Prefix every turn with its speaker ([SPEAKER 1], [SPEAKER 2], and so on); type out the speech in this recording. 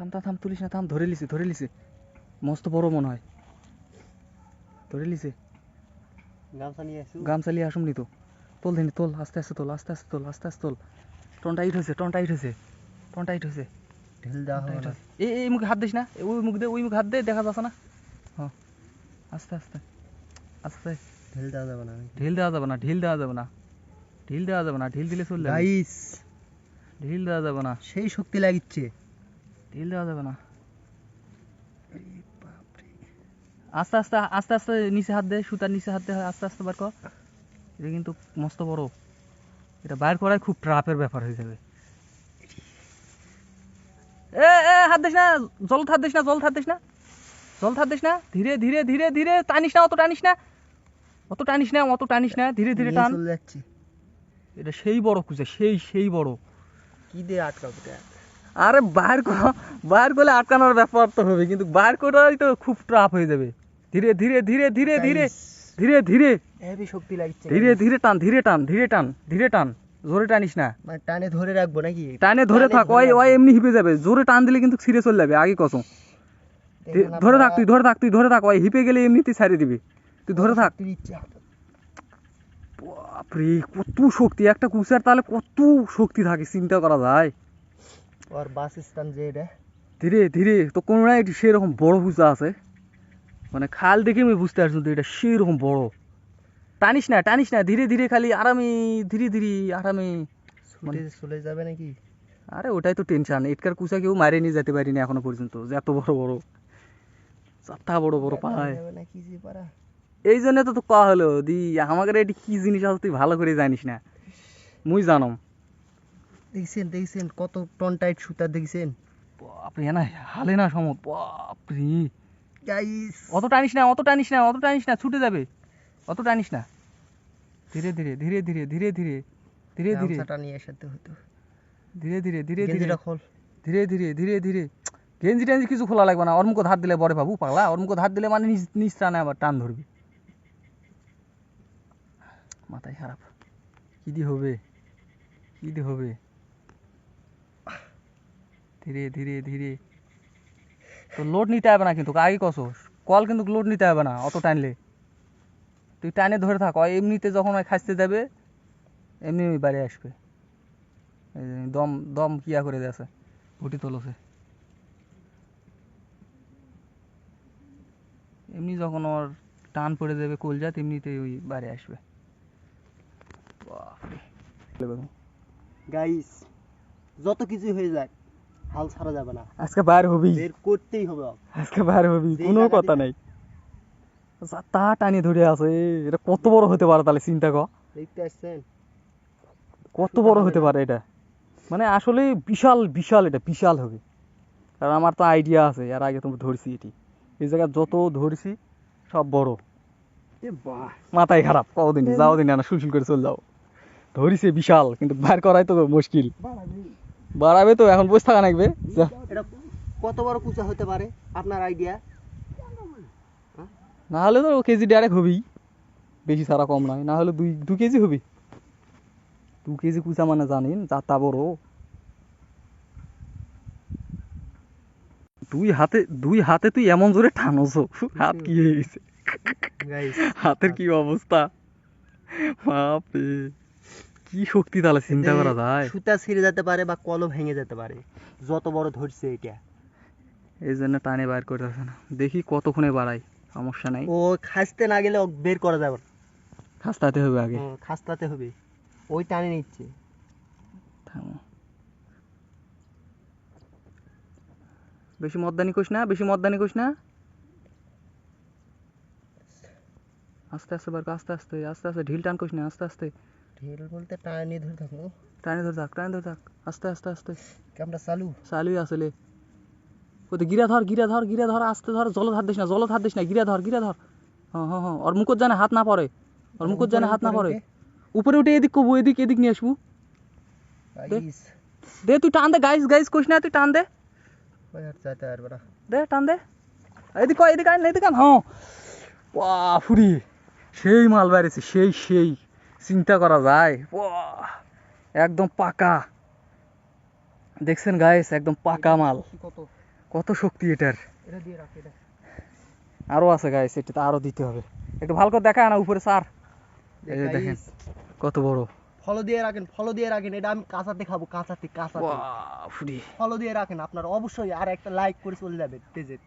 [SPEAKER 1] থাম থাম থাম, তুলিস না, থাম। ধরে লিছে মস্ত বড় মনে হয়। ধরে লিছে। গামছা নিয়ে আসুন নি তো। তোল দিন, তোল, আস্তে আস্তে তোল, আস্তে আস্তে তোল, আস্তে আস্তে তোল। টন টাইট হয়েছে।
[SPEAKER 2] ঢিল দেওয়া হবে না।
[SPEAKER 1] এই মুখে হাত দিস না, ওই মুখে হাত দে, দেখা যাচ্ছে না। হ্যাঁ, আস্তে আস্তে।
[SPEAKER 2] ঢিল দেওয়া যাবে না।
[SPEAKER 1] ঢিল দেওয়া যাবে না, ঢিল দিলে চলে যাবে।
[SPEAKER 2] গাইস,
[SPEAKER 1] ঢিল দেওয়া যাবে না,
[SPEAKER 2] সেই শক্তি লাগিচ্ছে।
[SPEAKER 1] ঢিল দেওয়া যাবে না। আস্তে আস্তে নিচে হাত দে, সুতার নিচে হাত দে, আস্তে আস্তে বার কর। এটা কিন্তু মস্ত বড়, এটা বাইর করাই খুব ট্রাপের ব্যাপার হয়ে যাবে। হাত দিস না, জল হাত দিস না। ধীরে টানিস না, অত টানিস না, ধীরে টান। এটা সেই বড় কুচা, সেই বড়।
[SPEAKER 2] কি দিয়ে আটকাবো?
[SPEAKER 1] আরে বাইর করলে আটকানোর ব্যাপার তো হবে, কিন্তু বাইর করাই তো খুব ট্রাপ হয়ে যাবে। ধীরে
[SPEAKER 2] হেভি শক্তি লাগছে।
[SPEAKER 1] ধীরে টান, জোরে টানিস না।
[SPEAKER 2] মানে টানে ধরে রাখবো নাকি?
[SPEAKER 1] টানে ধরে থাক, ওই এমনি হিপে যাবে। জোরে টান দিলে কিন্তু ছিঁড়ে চলে যাবে, আগে কসম। ধরে থাক, ওই হিপে গেলে এমনিতেই ছাড়িয়ে দিবি। তুই ধরে থাক। বাপরে, কত শক্তি একটা কুচার, তাহলে কত শক্তি থাকে চিন্তা করা যায়।
[SPEAKER 2] ওর বাসস্থান যে এটা।
[SPEAKER 1] ধীরে তো কোনো না, সেরকম বড় কুচা আছে, মানে খাল দেখে আমি বুঝতে পারছি এটা সেরকম বড়। টানিস না, ধীরে খালি আরামে, আরামে
[SPEAKER 2] চলে যাবে নাকি?
[SPEAKER 1] আরে ওটাই তো টেনশন, এটকার কুচা কেউ মারে নিয়ে যেতে পারিনি এখনো পর্যন্ত, যে এত বড় চারটা বড় পায়। এই জন্য তো কয়া হলো দি, আমাদের এটি কি জিনিস আছে তুই ভালো করে জানিস না, মুই জানম।
[SPEAKER 2] দেখছেন কত টন টাইট সুতা দেখছেন?
[SPEAKER 1] বাপরে, না হালে না সমত। বাপরে
[SPEAKER 2] গাইস,
[SPEAKER 1] অত টানিস না, ছুটে যাবে। অত টানিস না, ধীরে
[SPEAKER 2] গামছাটা নিয়ে এসে হতো।
[SPEAKER 1] ধীরে গেঞ্জি টেঞ্জি কিছু খোলা লাগবে না। ওর মুখে হাত দিলে বড় বাবু পাগলা, ওর মুখে হাত দিলে মানে নিচ টানে, আবার টান ধরবি। মাথায় খারাপ, কি দিয়ে হবে। ধীরে তো লোড নিতে হবে না কিন্তু, আগে কসো কল কিন্তু লোড নিতে হবে না অত টানলে। তুই টানে ধরে থাক, এমনিতে যখন খাসতে যাবে এমনি বাইরে আসবে। দম কিয়া করে দিয়েছে, ঘুটি তোলছে। এমনি যখন ওর টান পড়ে যাবে কলজাত, এমনিতেই ওই বাইরে আসবে।
[SPEAKER 2] গাইস, যত কিছু হয়ে যায় হাল ছাড়া যাবে না।
[SPEAKER 1] আজকে বাইরে হবি,
[SPEAKER 2] বের করতেই হবে।
[SPEAKER 1] কোনো কথা নাই। তা টানি ধরে আছে, এটা কত বড় হতে পারে তাহলে চিন্তা কর।
[SPEAKER 2] দেখতে আসছেন
[SPEAKER 1] কত বড় হতে পারে এটা, মানে আসলে বিশাল এটা বিশাল হবে। কারণ আমার তো আইডিয়া আছে, এর আগে তুমি ধরছি এটি, এই জায়গা যত ধরছি সব বড়। মাথায় খারাপ, কদিন যাও দিন না, সুলসুল করে চলে যাও। ধরিছে বিশাল, কিন্তু বার করাই তো মুশকিল। বাড়াবে তো, এখন বসে থাকা লাগবে।
[SPEAKER 2] এটা কত বড় কুচা হতে পারে আপনার আইডিয়া?
[SPEAKER 1] না হলে তো কেজি ডাইরেক্ট হবেই, বেশি ছাড়া কম নয়। না হলে 2 কেজি হবি। 2 কেজি কুচা মানে জানেন যাতা বড়। দুই হাতে তুই এমন জোরে টানোস, হাত কি হয়ে গেছে, হাতের কি অবস্থা। বাপরে, কি শক্তি তাহলে চিন্তা করা যায়।
[SPEAKER 2] সুতা ছিঁড়ে যেতে পারে বা কলও ভেঙে যেতে পারে, যত বড় ধরছে এটা।
[SPEAKER 1] এই জন্য টানে বার করতেছে না, দেখি কতক্ষণে বাড়াই, সমস্যা নাই।
[SPEAKER 2] ও খাসতে না গেলে বের করা যাবে না,
[SPEAKER 1] খাস্তাতে হবে আগে।
[SPEAKER 2] খাসতাতে হবে, ওই টানে নিচ্ছে।
[SPEAKER 1] থামো, বেশি মদ্দানি করিস না, আস্তে আস্তে বার কর, আস্তে ঢিল টান করিস না, আস্তে
[SPEAKER 2] ঢিল বলতে টানে ধরে থাকবো।
[SPEAKER 1] টানে ধরে থাক, আস্তে
[SPEAKER 2] ক্যামেরা
[SPEAKER 1] চালুই আসলে। ওতে গিরা ধর, আস্তে ধর, জলত হাত দিস না, গিরা ধর। হ্যাঁ, ওর মুখত জানে হাত না পড়ে, উপরে উঠে এদিক কবু, এদিক নিয়ে আসবো। দে তুই টান দে, গাইস করিস না, তুই টান দে, টান দে। এদিক আন। হ্যাঁ, বাপুরি, সেই মাল বাইরেছে, সেই চিন্তা করা যায়। একদম পাকা, দেখছেন গাইস, একদম পাকা মাল। কত শক্তি এটার।
[SPEAKER 2] এটা দিয়ে রাখ এটা।
[SPEAKER 1] আরো আছে গাইস, এটা তো আরো দিতে হবে। একটু ভালো করে দেখা না উপরে স্যার। এই যে দেখেন কত বড়।
[SPEAKER 2] ফলো দিয়ে রাখেন, ফলো দিয়ে রাখেন, এটা আমি কাঁচাতে খাবো, কাঁচাতে কাঁচাতে।
[SPEAKER 1] বাপরে।
[SPEAKER 2] ফলো দিয়ে রাখেন আপনারা অবশ্যই, আর একটা লাইক করে চলে যাবেন পেজে।